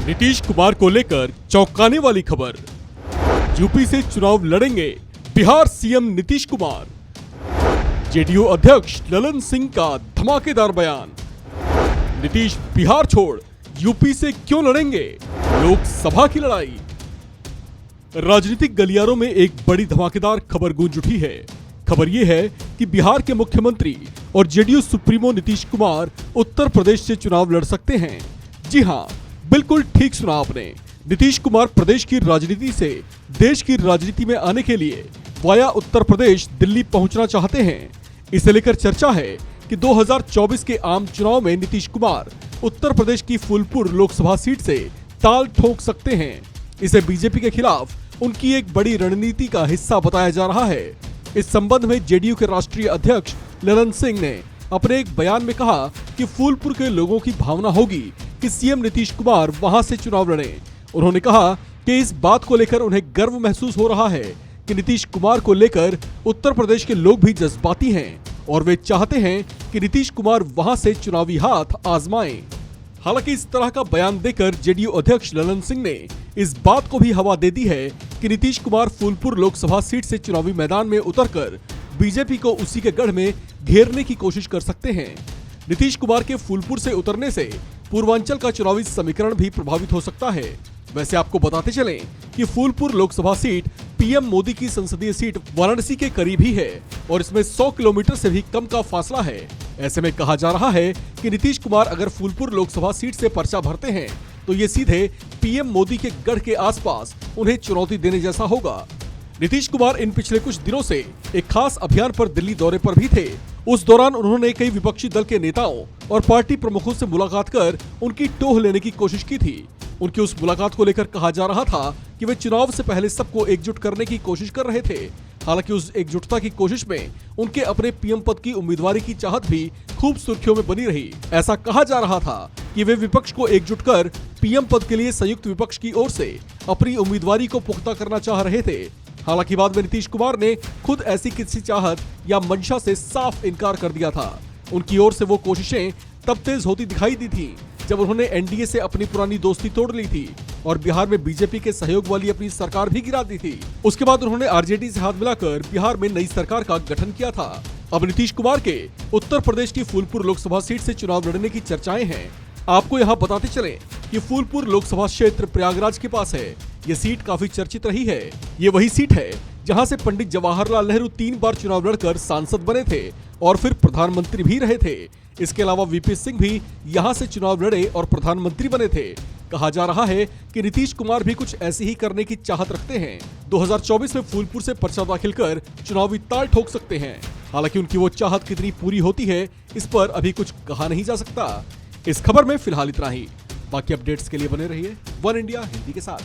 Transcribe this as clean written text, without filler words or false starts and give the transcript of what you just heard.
नीतीश कुमार को लेकर चौंकाने वाली खबर। यूपी से चुनाव लड़ेंगे बिहार सीएम नीतीश कुमार। जेडीयू अध्यक्ष ललन सिंह का धमाकेदार बयान। नीतीश बिहार छोड़ यूपी से क्यों लड़ेंगे, लोकसभा की लड़ाई। राजनीतिक गलियारों में एक बड़ी धमाकेदार खबर गूंज उठी है। खबर यह है कि बिहार के मुख्यमंत्री और जेडीयू सुप्रीमो नीतीश कुमार उत्तर प्रदेश से चुनाव लड़ सकते हैं। जी हां, बिल्कुल ठीक सुना आपने। नीतीश कुमार प्रदेश की राजनीति से देश की राजनीति में आने के लिए वाया उत्तर प्रदेश दिल्ली पहुंचना चाहते हैं। इसे लेकर चर्चा है कि 2024 के आम चुनाव में नीतीश कुमार उत्तर प्रदेश की फूलपुर लोकसभा सीट से ताल ठोक सकते हैं। इसे बीजेपी के खिलाफ उनकी एक बड़ी रणनीति का हिस्सा बताया जा रहा है। इस संबंध में जेडीयू के राष्ट्रीय अध्यक्ष ललन सिंह ने अपने एक बयान में कहा कि फूलपुर के लोगों की भावना होगी कि सीएम नीतीश कुमार वहां से चुनाव लड़ें। उन्होंने कहा कि इस बात को लेकर उन्हें गर्व महसूस हो रहा है कि नीतीश कुमार को लेकर उत्तर प्रदेश के लोग भी जज्बाती हैं और वे चाहते हैं कि नीतीश कुमार वहां से चुनावी हाथ आजमाएं। हालांकि इस तरह का बयान देकर जेडीयू अध्यक्ष ललन सिंह ने इस बात को भी हवा दे दी है कि नीतीश कुमार फूलपुर लोकसभा सीट से चुनावी मैदान में उतरकर बीजेपी को उसी के गढ़ में घेरने की कोशिश कर सकते हैं। नीतीश कुमार के फूलपुर से उतरने से पूर्वांचल का चुनावी समीकरण भी प्रभावित हो सकता है। वैसे आपको बताते चलें कि फूलपुर लोकसभा सीट पीएम मोदी की संसदीय सीट वाराणसी के करीब ही है और इसमें 100 किलोमीटर से भी कम का फासला है। ऐसे में कहा जा रहा है कि नीतीश कुमार अगर फूलपुर लोकसभा सीट से पर्चा भरते हैं तो ये सीधे पीएम मोदी के गढ़ के आसपास उन्हें चुनौती देने जैसा होगा। नीतीश कुमार इन पिछले कुछ दिनों से एक खास अभियान पर दिल्ली दौरे पर भी थे। उस दौरान उन्होंने कई विपक्षी दल के नेताओं और पार्टी प्रमुखों से मुलाकात कर उनकी टोह लेने की कोशिश की थी। उनकी उस मुलाकात को लेकर कहा जा रहा था कि वे चुनाव से पहले सबको एकजुट करने की कोशिश कर रहे थे। हालांकि उस एकजुटता की कोशिश में उनके अपने पीएम पद की उम्मीदवारी की चाहत भी खूब सुर्खियों में बनी रही। ऐसा कहा जा रहा था कि वे विपक्ष को एकजुट कर पीएम पद के लिए संयुक्त विपक्ष की ओर से अपनी उम्मीदवारी को पुख्ता करना चाह रहे थे। हालांकि बाद में नीतीश कुमार ने खुद ऐसी किसी चाहत या मंशा से साफ इनकार कर दिया था। उनकी ओर से वो कोशिशें तब तेज होती दिखाई दी थी जब उन्होंने एनडीए से अपनी पुरानी दोस्ती तोड़ ली थी और बिहार में बीजेपी के सहयोग वाली अपनी सरकार भी गिरा दी थी। उसके बाद उन्होंने आरजेडी से हाथ मिलाकर बिहार में नई सरकार का गठन किया था। अब नीतीश कुमार के उत्तर प्रदेश की फूलपुर लोकसभा सीट से चुनाव लड़ने की चर्चाएं हैं। आपको यहाँ बताते चले कि फूलपुर लोकसभा क्षेत्र प्रयागराज के पास है। ये सीट काफी चर्चित रही है। ये वही सीट है जहां से पंडित जवाहरलाल नेहरू 3 बार चुनाव लड़कर सांसद बने थे और फिर प्रधानमंत्री भी रहे थे। इसके अलावा वीपी सिंह भी यहां से चुनाव लड़े और प्रधानमंत्री बने थे। कहा जा रहा है कि नीतीश कुमार भी कुछ ऐसी ही करने की चाहत रखते हैं। 2024 में फूलपुर से पर्चा दाखिल कर चुनावी ताल ठोक सकते हैं। हालांकि उनकी वो चाहत कितनी पूरी होती है, इस पर अभी कुछ कहा नहीं जा सकता। इस खबर में फिलहाल इतना ही। बाकी अपडेट्स के लिए बने रहिए वन इंडिया हिंदी के साथ।